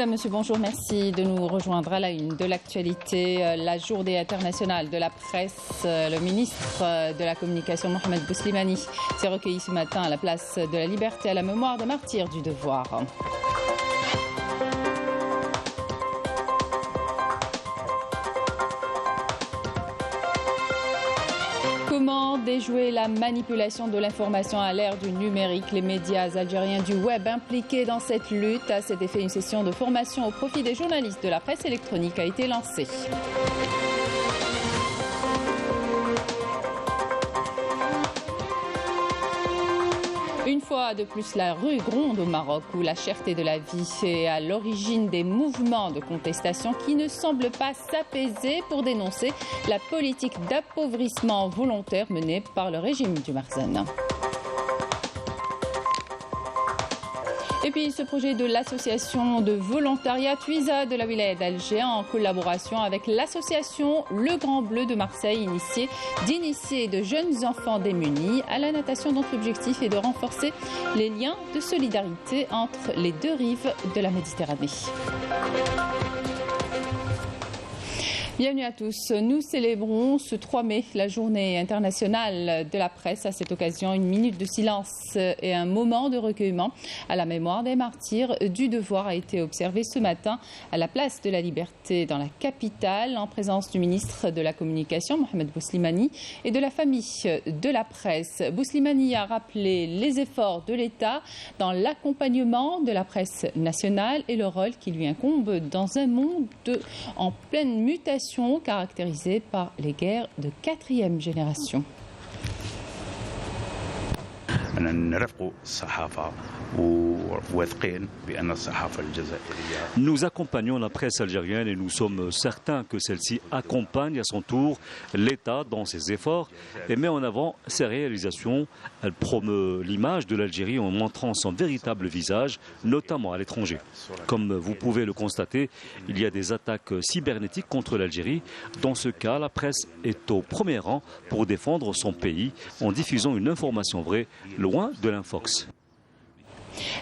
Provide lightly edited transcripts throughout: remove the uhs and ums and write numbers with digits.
Madame, Monsieur, bonjour, merci de nous rejoindre à la une de l'actualité. La journée internationale de la presse. Le ministre de la Communication, Mohamed Bouslimani, s'est recueilli ce matin à la place de la Liberté à la mémoire des martyrs du devoir. Comment déjouer la manipulation de l'information à l'ère du numérique? Les médias algériens du web impliqués dans cette lutte. À cet effet, une session de formation au profit des journalistes de la presse électronique a été lancée. Une fois de plus, la rue gronde au Maroc, où la cherté de la vie est à l'origine des mouvements de contestation qui ne semblent pas s'apaiser pour dénoncer la politique d'appauvrissement volontaire menée par le régime du Marzen. Et puis ce projet de l'association de volontariat Tuisa de la wilaya d'Alger en collaboration avec l'association Le Grand Bleu de Marseille d'initier de jeunes enfants démunis à la natation, dont l'objectif est de renforcer les liens de solidarité entre les deux rives de la Méditerranée. Bienvenue à tous. Nous célébrons ce 3 mai la journée internationale de la presse. À cette occasion, une minute de silence et un moment de recueillement à la mémoire des martyrs du devoir a été observé ce matin à la place de la Liberté dans la capitale, en présence du ministre de la Communication, Mohamed Bouslimani, et de la famille de la presse. Bouslimani a rappelé les efforts de l'État dans l'accompagnement de la presse nationale et le rôle qui lui incombe dans un monde en pleine mutation, caractérisée par les guerres de 4e génération. Nous accompagnons la presse algérienne et nous sommes certains que celle-ci accompagne à son tour l'État dans ses efforts et met en avant ses réalisations. Elle promeut l'image de l'Algérie en montrant son véritable visage, notamment à l'étranger. Comme vous pouvez le constater, il y a des attaques cybernétiques contre l'Algérie. Dans ce cas, la presse est au premier rang pour défendre son pays en diffusant une information vraie, loin de l'infox.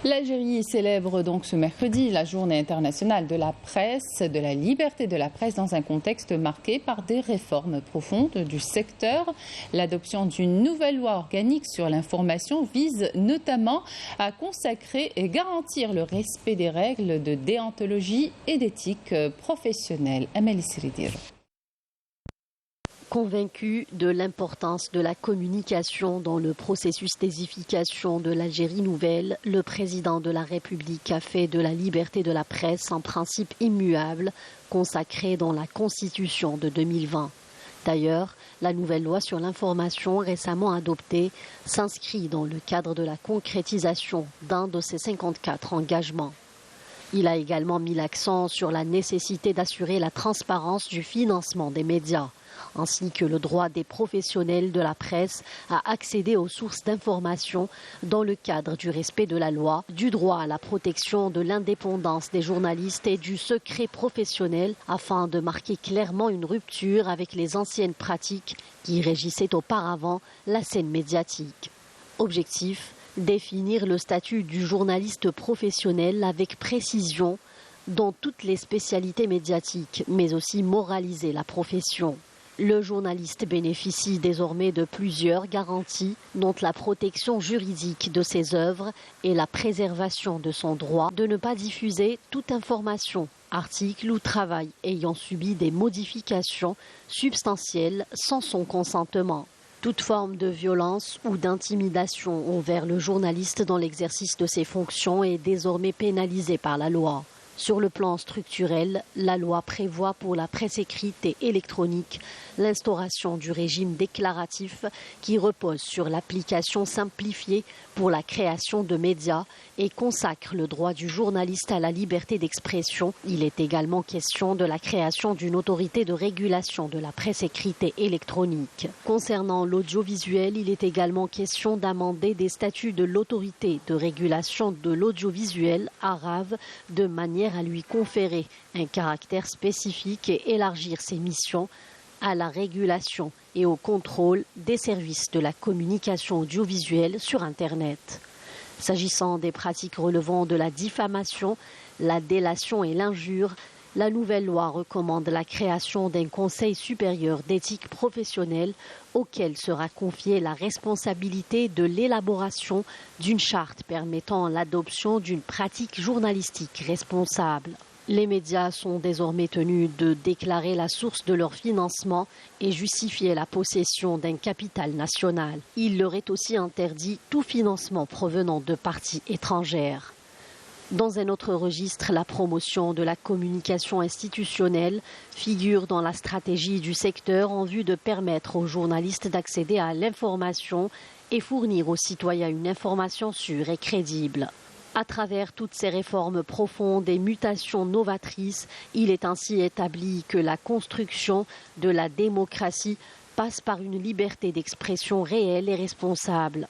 L'Algérie célèbre donc ce mercredi la journée internationale de la presse, de la liberté de la presse, dans un contexte marqué par des réformes profondes du secteur. L'adoption d'une nouvelle loi organique sur l'information vise notamment à consacrer et garantir le respect des règles de déontologie et d'éthique professionnelle. Amélie Sridir. Convaincu de l'importance de la communication dans le processus d'édification de l'Algérie nouvelle, le président de la République a fait de la liberté de la presse un principe immuable consacré dans la Constitution de 2020. D'ailleurs, la nouvelle loi sur l'information récemment adoptée s'inscrit dans le cadre de la concrétisation d'un de ses 54 engagements. Il a également mis l'accent sur la nécessité d'assurer la transparence du financement des médias, ainsi que le droit des professionnels de la presse à accéder aux sources d'information dans le cadre du respect de la loi, du droit à la protection de l'indépendance des journalistes et du secret professionnel, afin de marquer clairement une rupture avec les anciennes pratiques qui régissaient auparavant la scène médiatique. Objectif: définir le statut du journaliste professionnel avec précision dans toutes les spécialités médiatiques, mais aussi moraliser la profession. Le journaliste bénéficie désormais de plusieurs garanties, dont la protection juridique de ses œuvres et la préservation de son droit de ne pas diffuser toute information, article ou travail ayant subi des modifications substantielles sans son consentement. Toute forme de violence ou d'intimidation envers le journaliste dans l'exercice de ses fonctions est désormais pénalisée par la loi. Sur le plan structurel, la loi prévoit pour la presse écrite et électronique l'instauration du régime déclaratif qui repose sur l'application simplifiée pour la création de médias et consacre le droit du journaliste à la liberté d'expression. Il est également question de la création d'une autorité de régulation de la presse écrite et électronique. Concernant l'audiovisuel, il est également question d'amender des statuts de l'autorité de régulation de l'audiovisuel arabe de manière à lui conférer un caractère spécifique et élargir ses missions à la régulation et au contrôle des services de la communication audiovisuelle sur Internet. S'agissant des pratiques relevant de la diffamation, la délation et l'injure, la nouvelle loi recommande la création d'un conseil supérieur d'éthique professionnelle auquel sera confiée la responsabilité de l'élaboration d'une charte permettant l'adoption d'une pratique journalistique responsable. Les médias sont désormais tenus de déclarer la source de leur financement et justifier la possession d'un capital national. Il leur est aussi interdit tout financement provenant de parties étrangères. Dans un autre registre, la promotion de la communication institutionnelle figure dans la stratégie du secteur en vue de permettre aux journalistes d'accéder à l'information et fournir aux citoyens une information sûre et crédible. À travers toutes ces réformes profondes et mutations novatrices, il est ainsi établi que la construction de la démocratie passe par une liberté d'expression réelle et responsable.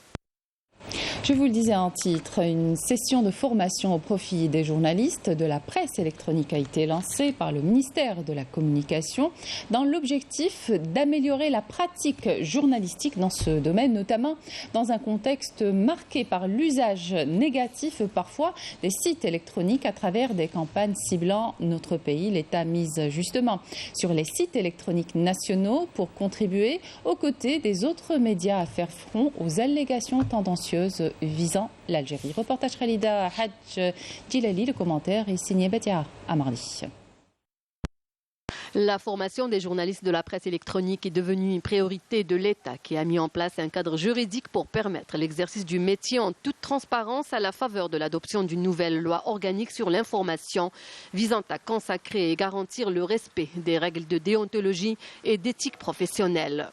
Je vous le disais en titre, une session de formation au profit des journalistes de la presse électronique a été lancée par le ministère de la Communication dans l'objectif d'améliorer la pratique journalistique dans ce domaine, notamment dans un contexte marqué par l'usage négatif parfois des sites électroniques à travers des campagnes ciblant notre pays. L'État mise justement sur les sites électroniques nationaux pour contribuer aux côtés des autres médias à faire front aux allégations tendancieuses visant l'Algérie. Reportage Khalida Hadj Djilali, le commentaire est signé Batia Amardi. La formation des journalistes de la presse électronique est devenue une priorité de l'État qui a mis en place un cadre juridique pour permettre l'exercice du métier en toute transparence à la faveur de l'adoption d'une nouvelle loi organique sur l'information visant à consacrer et garantir le respect des règles de déontologie et d'éthique professionnelle.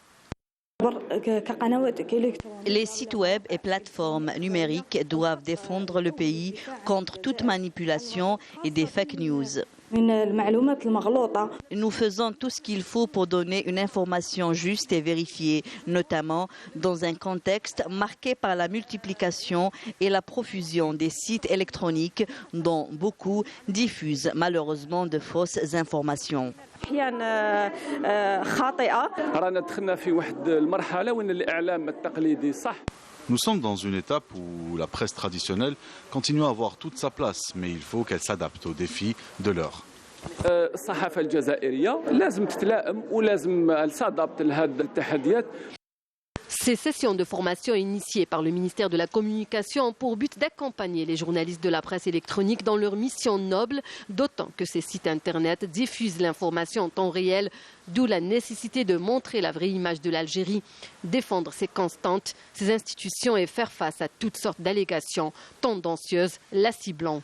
Les sites web et plateformes numériques doivent défendre le pays contre toute manipulation et des fake news. Nous faisons tout ce qu'il faut pour donner une information juste et vérifiée, notamment dans un contexte marqué par la multiplication et la profusion des sites électroniques dont beaucoup diffusent malheureusement de fausses informations. Nous sommes dans une étape où la presse traditionnelle continue à avoir toute sa place, mais il faut qu'elle s'adapte aux défis de l'heure. Ces sessions de formation initiées par le ministère de la Communication ont pour but d'accompagner les journalistes de la presse électronique dans leur mission noble, d'autant que ces sites Internet diffusent l'information en temps réel, d'où la nécessité de montrer la vraie image de l'Algérie, défendre ses constantes, ses institutions et faire face à toutes sortes d'allégations tendancieuses, la ciblant.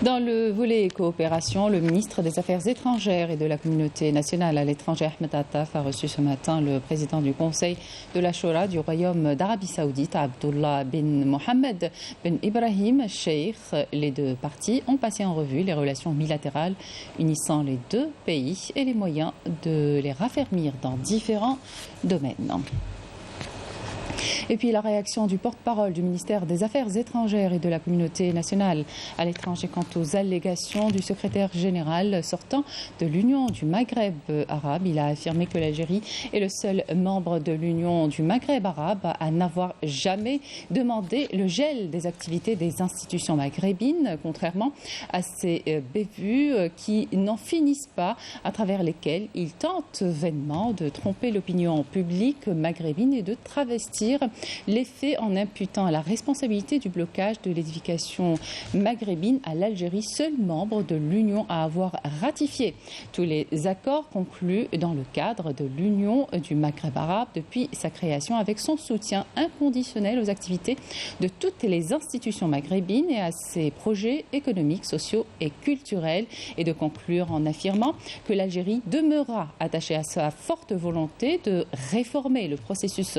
Dans le volet coopération, le ministre des Affaires étrangères et de la communauté nationale à l'étranger, Ahmed Attaf, a reçu ce matin le président du Conseil de la Shura du Royaume d'Arabie Saoudite, Abdullah bin Mohammed bin Ibrahim Sheikh. Les deux parties ont passé en revue les relations bilatérales unissant les deux pays et les moyens de les raffermir dans différents domaines. Et puis la réaction du porte-parole du ministère des Affaires étrangères et de la communauté nationale à l'étranger quant aux allégations du secrétaire général sortant de l'Union du Maghreb arabe. Il a affirmé que l'Algérie est le seul membre de l'Union du Maghreb arabe à n'avoir jamais demandé le gel des activités des institutions maghrébines, contrairement à ces bévues qui n'en finissent pas, à travers lesquelles il tente vainement de tromper l'opinion publique maghrébine et de travestir les faits en imputant la responsabilité du blocage de l'édification maghrébine à l'Algérie, seul membre de l'Union à avoir ratifié tous les accords conclus dans le cadre de l'Union du Maghreb arabe depuis sa création, avec son soutien inconditionnel aux activités de toutes les institutions maghrébines et à ses projets économiques, sociaux et culturels, et de conclure en affirmant que l'Algérie demeurera attachée à sa forte volonté de réformer le processus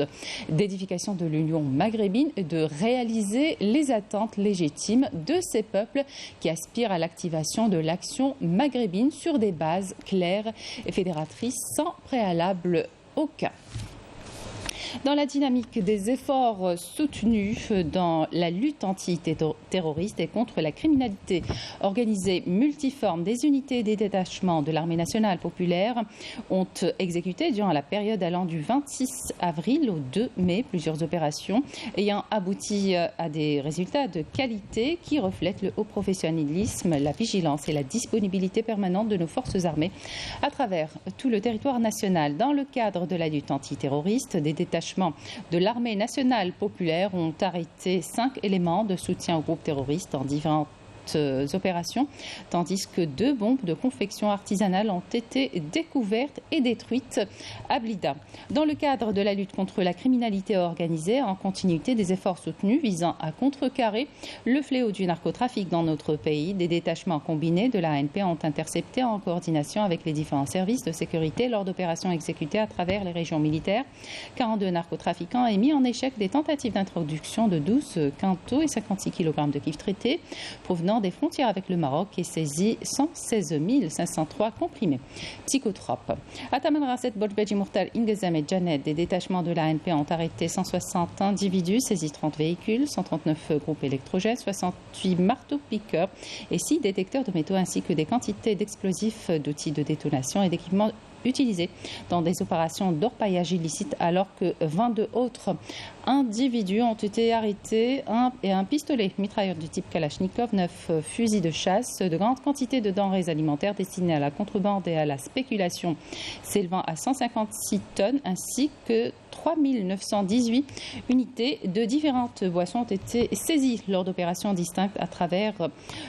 d'édification de l'Union maghrébine et de réaliser les attentes légitimes de ces peuples qui aspirent à l'activation de l'action maghrébine sur des bases claires et fédératrices sans préalable aucun. Dans la dynamique des efforts soutenus dans la lutte antiterroriste et contre la criminalité organisée multiforme, des unités et des détachements de l'armée nationale populaire ont exécuté durant la période allant du 26 avril au 2 mai plusieurs opérations ayant abouti à des résultats de qualité qui reflètent le haut professionnalisme, la vigilance et la disponibilité permanente de nos forces armées à travers tout le territoire national. Dans le cadre de la lutte antiterroriste, des détachements de l'armée nationale populaire ont arrêté 5 éléments de soutien aux groupes terroristes en différentes opérations, tandis que 2 bombes de confection artisanale ont été découvertes et détruites à Blida. Dans le cadre de la lutte contre la criminalité organisée, en continuité des efforts soutenus visant à contrecarrer le fléau du narcotrafic dans notre pays, des détachements combinés de l'ANP ont intercepté en coordination avec les différents services de sécurité lors d'opérations exécutées à travers les régions militaires 42 narcotrafiquants et mis en échec des tentatives d'introduction de 12 quintaux et 56 kg de kiff traité provenant des frontières avec le Maroc et saisi 116 503 comprimés psychotropes. À Tamanrasset, Bolbeji Mourtal, Ingezam et Janet, des détachements de l'ANP ont arrêté 160 individus, saisi 30 véhicules, 139 groupes électrogènes, 68 marteaux pick-up et 6 détecteurs de métaux ainsi que des quantités d'explosifs, d'outils de détonation et d'équipements utilisés dans des opérations d'orpaillage illicite, alors que 22 autres individus ont été arrêtés, un pistolet mitrailleur du type Kalachnikov, 9 fusils de chasse, de grandes quantités de denrées alimentaires destinées à la contrebande et à la spéculation s'élevant à 156 tonnes, ainsi que 3 918 unités de différentes boissons ont été saisies lors d'opérations distinctes à travers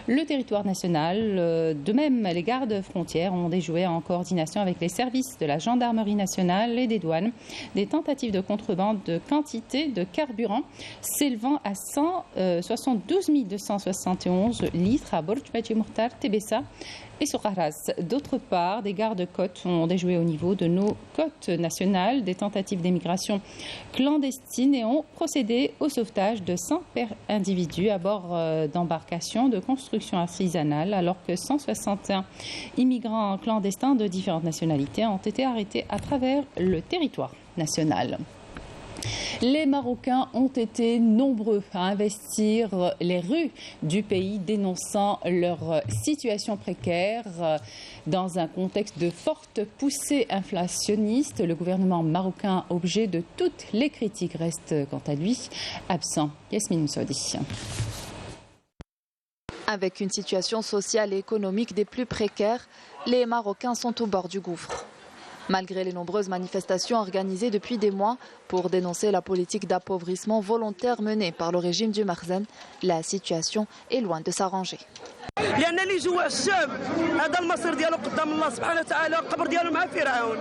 le territoire national. De même, les gardes frontières ont déjoué en coordination avec les services de la gendarmerie nationale et des douanes des tentatives de contrebande de quantité de carburant s'élevant à 172 271 litres à Borj-Badji Mourtar, Tébessa et Soukharas. D'autre part, des gardes-côtes ont déjoué au niveau de nos côtes nationales des tentatives d'émigration clandestine et ont procédé au sauvetage de 100 individus à bord d'embarcations de construction artisanale, alors que 161 immigrants clandestins de différentes nationalités ont été arrêtés à travers le territoire national. Les Marocains ont été nombreux à investir les rues du pays, dénonçant leur situation précaire. Dans un contexte de forte poussée inflationniste, le gouvernement marocain, objet de toutes les critiques, reste quant à lui absent. Yasmine Moussaoudi. Avec une situation sociale et économique des plus précaires, les Marocains sont au bord du gouffre. Malgré les nombreuses manifestations organisées depuis des mois pour dénoncer la politique d'appauvrissement volontaire menée par le régime du Makhzen, la situation est loin de s'arranger. لان اللي جوع الشعب هذا المصير ديالو قدام الله سبحانه وتعالى القبر ديالو مع فرعون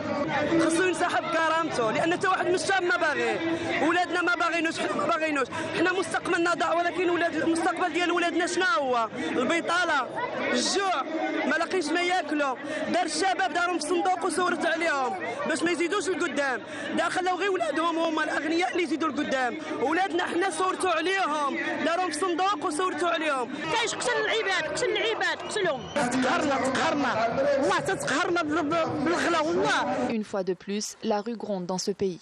خصو ينسحب كرامته لان حتى واحد من الشعب ما باغيه ولادنا ما باغينوش حنا ما باغينوش حنا مستقبلنا ضاع ولكن المستقبل ديال ولادنا شنو هو البطاله الجوع ما لاقيش ما ياكلوا دار الشباب دارهم في صندوق وصورت عليهم باش ما يزيدوش لقدام خلاو غير ولادهم هما الاغنياء اللي يزيدوا لقدام ولادنا حنا صورتوا عليهم دارهم في صندوق وصورتوا عليهم كايش قتل العباد قتل العباد قتلهم تقهرنا والله تتقهرنا بالغلا والله. Une fois de plus, la rue gronde dans ce pays,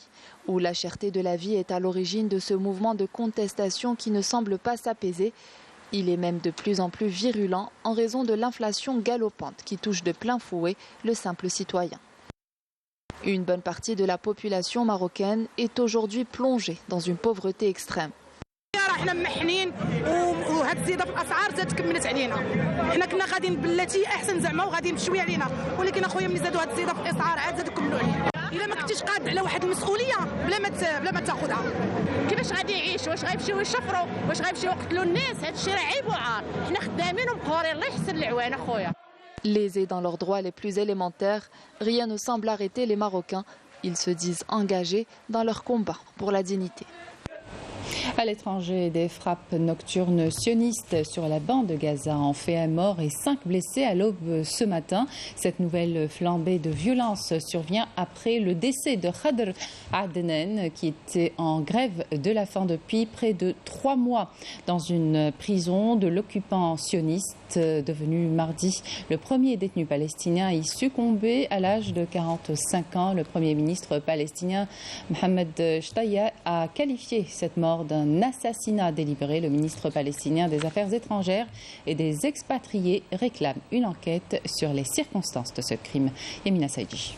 où la cherté de la vie est à l'origine de ce mouvement de contestation qui ne semble pas s'apaiser. Il est même de plus en plus virulent en raison de l'inflation galopante qui touche de plein fouet le simple citoyen. Une bonne partie de la population marocaine est aujourd'hui plongée dans une pauvreté extrême. حنا محنين وهاد الزياده في الاسعار زاد كملت علينا حنا كنا غاديين بلاتي احسن زعما وغاديين بشويه علينا ولكن اخويا ملي زادوا هاد الزياده في الاسعار عاد زادوا كملوا علينا الا ما كنتيش قاد على واحد المسؤوليه بلا ما تاخذها كيفاش غادي يعيش واش غيمشيو يشفروا واش غيمشيو يقتلوا الناس هاد الشيء راه عيب وعار حنا خدامين ومقهورين الله يحسن العوان اخويا. Lésés dans leurs droits les plus élémentaires, rien ne semble arrêter les Marocains. Ils se disent engagés dans leur combat pour la dignité. À l'étranger, des frappes nocturnes sionistes sur la bande de Gaza ont fait un mort et 5 blessés à l'aube ce matin. Cette nouvelle flambée de violence survient après le décès de Khadr Adnan, qui était en grève de la faim depuis près de 3 mois dans une prison de l'occupant sioniste. devenu mardi le premier détenu palestinien à y succomber à l'âge de 45 ans. Le Premier ministre palestinien Mohamed Shtaya a qualifié cette mort d'un assassinat délibéré. Le ministre palestinien des Affaires étrangères et des expatriés réclame une enquête sur les circonstances de ce crime. Yamina Saïdi.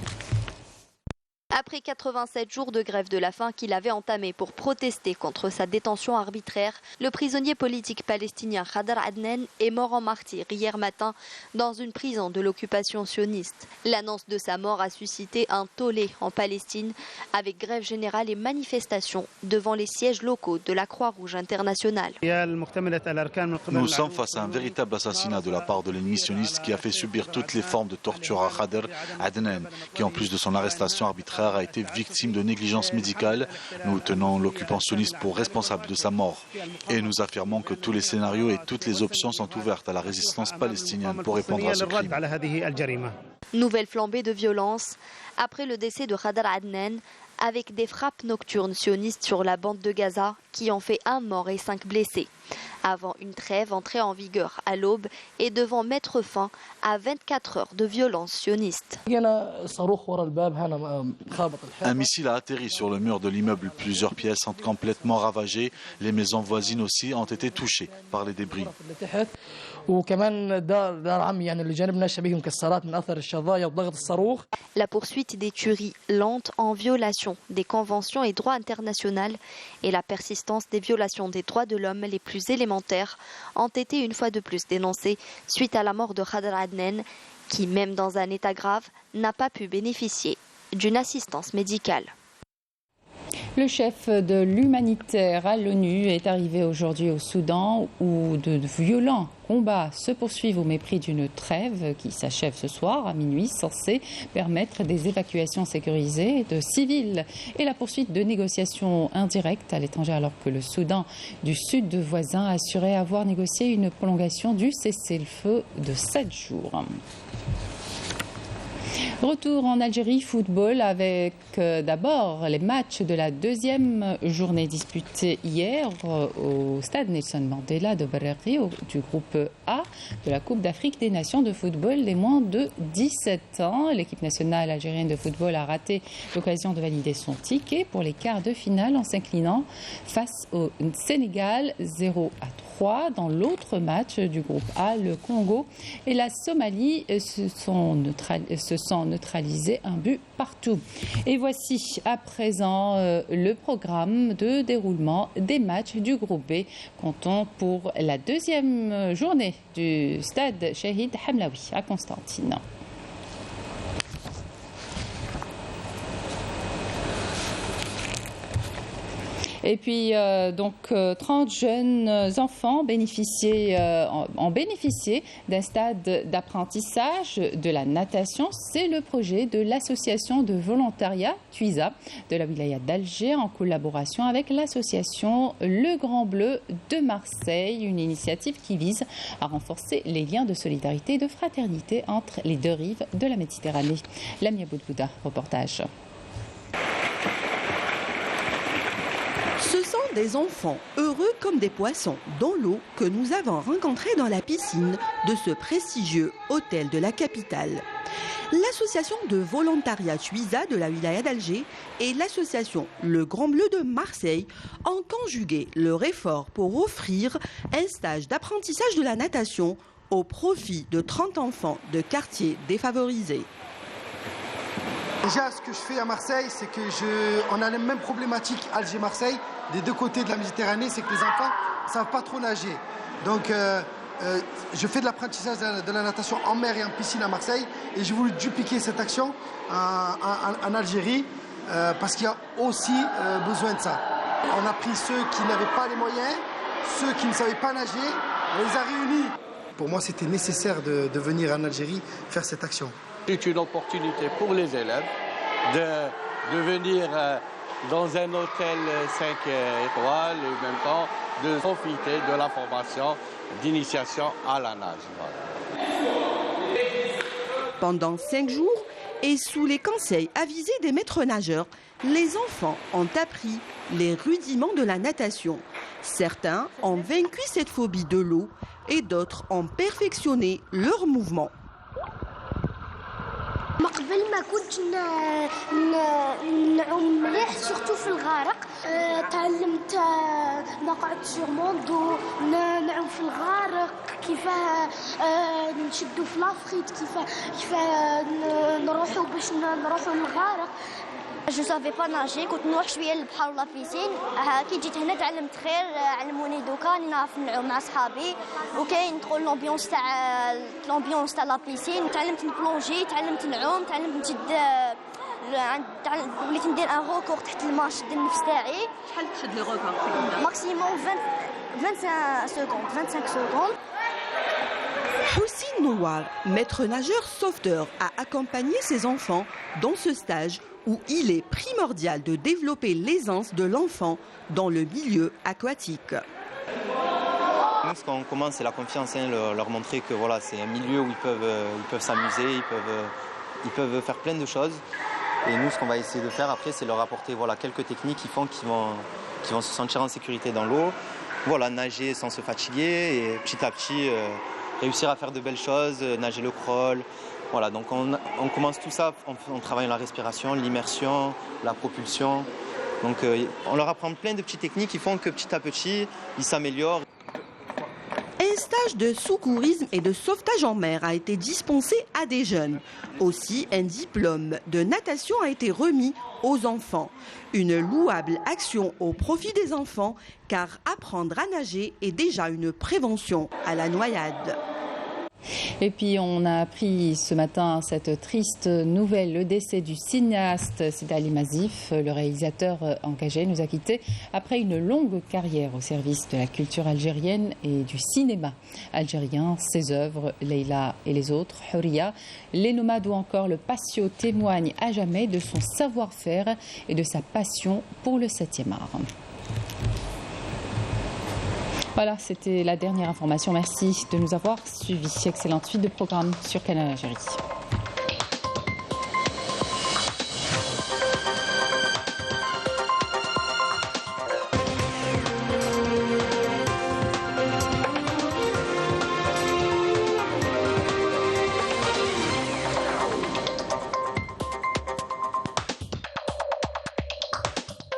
Après 87 jours de grève de la faim qu'il avait entamé pour protester contre sa détention arbitraire, le prisonnier politique palestinien Khadr Adnan est mort en martyr hier matin dans une prison de l'occupation sioniste. L'annonce de sa mort a suscité un tollé en Palestine avec grève générale et manifestations devant les sièges locaux de la Croix-Rouge internationale. Nous sommes face à un véritable assassinat de la part de l'ennemi sioniste qui a fait subir toutes les formes de torture à Khadr Adnan, qui en plus de son arrestation arbitraire a été victime de négligence médicale. Nous tenons l'occupant sioniste pour responsable de sa mort et nous affirmons que tous les scénarios et toutes les options sont ouvertes à la résistance palestinienne pour répondre à ce crime. Nouvelle flambée de violence après le décès de Khadr Adnan, avec des frappes nocturnes sionistes sur la bande de Gaza qui ont fait 1 mort et 5 blessés. Avant une trêve entrée en vigueur à l'aube et devant mettre fin à 24 heures de violence sioniste. Un missile a atterri sur le mur de l'immeuble. Plusieurs pièces sont complètement ravagées. Les maisons voisines aussi ont été touchées par les débris. La poursuite des tueries lentes en violation des conventions et droits internationaux et la persistance des violations des droits de l'homme les plus élémentaires ont été une fois de plus dénoncées suite à la mort de Khadr Adnan, qui, même dans un état grave, n'a pas pu bénéficier d'une assistance médicale. Le chef de l'humanitaire à l'ONU est arrivé aujourd'hui au Soudan où de violents combats se poursuivent au mépris d'une trêve qui s'achève ce soir à minuit, censée permettre des évacuations sécurisées de civils et la poursuite de négociations indirectes à l'étranger, alors que le Soudan du Sud voisin assurait avoir négocié une prolongation du cessez-le-feu de 7 jours. Retour en Algérie, football, avec d'abord les matchs de la deuxième journée disputée hier au stade Nelson Mandela de Berreri du groupe A de la Coupe d'Afrique des Nations de football des moins de 17 ans. L'équipe nationale algérienne de football a raté l'occasion de valider son ticket pour les quarts de finale en s'inclinant face au Sénégal 0-3. Dans l'autre match du groupe A, le Congo et la Somalie se sont neutralisés un but partout. Et voici à présent le programme de déroulement des matchs du groupe B. Comptons pour la deuxième journée du stade Shahid Hamlaoui à Constantine. Et puis, 30 jeunes enfants ont bénéficié d'un stade d'apprentissage de la natation. C'est le projet de l'association de volontariat Tuisa de la wilaya d'Alger en collaboration avec l'association Le Grand Bleu de Marseille. Une initiative qui vise à renforcer les liens de solidarité et de fraternité entre les deux rives de la Méditerranée. Lamia Boudbouda, reportage. Ce sont des enfants heureux comme des poissons dans l'eau que nous avons rencontrés dans la piscine de ce prestigieux hôtel de la capitale. L'association de volontariat Tuisa de la wilaya d'Alger et l'association Le Grand Bleu de Marseille ont conjugué leur effort pour offrir un stage d'apprentissage de la natation au profit de 30 enfants de quartiers défavorisés. Déjà, ce que je fais à Marseille, c'est que on a les mêmes problématiques Alger-Marseille, des deux côtés de la Méditerranée, c'est que les enfants ne savent pas trop nager. Donc, je fais de l'apprentissage de la natation en mer et en piscine à Marseille, et j'ai voulu dupliquer cette action en Algérie, parce qu'il y a aussi besoin de ça. On a pris ceux qui n'avaient pas les moyens, ceux qui ne savaient pas nager, on les a réunis. Pour moi, c'était nécessaire de venir en Algérie faire cette action. C'est une opportunité pour les élèves de venir dans un hôtel 5 étoiles et en même temps de profiter de la formation d'initiation à la nage. Pendant 5 jours et sous les conseils avisés des maîtres nageurs, les enfants ont appris les rudiments de la natation. Certains ont vaincu cette phobie de l'eau et d'autres ont perfectionné leur mouvement. قبل ما كنت نعوم مليح سورتو في الغرق تعلمت مقعد سورموندو نعوم في الغرق كيفاه نشدو في لافخيت كيفاه نروحو باش نروحو للغرق. جو سافي با ناجي كنت نروح شويه للبحر ولا بيسين كي جيت هنا تعلمت خير علموني دوكا راني نعرف نعوم مع صحابي وكاين ندخل لومبيونس تاع لا بيسين تعلمت نبلونجي تعلمت نعوم تعلمت نشد وليت ندير ان روكور تحت الماء نشد النفس تاعي. شحال تشد لي روكور ماكسيموم 25 secondes. Houssine Nouar, maître nageur sauveteur, a accompagné ses enfants dans ce stage où il est primordial de développer l'aisance de l'enfant dans le milieu aquatique. Nous, ce qu'on commence, c'est la confiance, leur montrer que voilà, c'est un milieu où ils peuvent s'amuser, ils peuvent faire plein de choses. Et nous, ce qu'on va essayer de faire après, c'est leur apporter voilà, quelques techniques qui font qu'ils vont se sentir en sécurité dans l'eau. Voilà, nager sans se fatiguer et petit à petit réussir à faire de belles choses, nager le crawl. Voilà, donc on commence tout ça en travaillant la respiration, l'immersion, la propulsion. Donc on leur apprend plein de petites techniques qui font que petit à petit, ils s'améliorent. Un stage de secourisme et de sauvetage en mer a été dispensé à des jeunes. Aussi, un diplôme de natation a été remis aux enfants. Une louable action au profit des enfants, car apprendre à nager est déjà une prévention à la noyade. Et puis on a appris ce matin cette triste nouvelle, le décès du cinéaste Sidi Ali Mazif, le réalisateur engagé, nous a quittés après une longue carrière au service de la culture algérienne et du cinéma algérien. Ses œuvres, Leila et les autres, Houria, Les Nomades ou encore Le Patio témoignent à jamais de son savoir-faire et de sa passion pour le 7e art. Voilà, c'était la dernière information. Merci de nous avoir suivis. Excellente suite de programme sur Canal Algérie.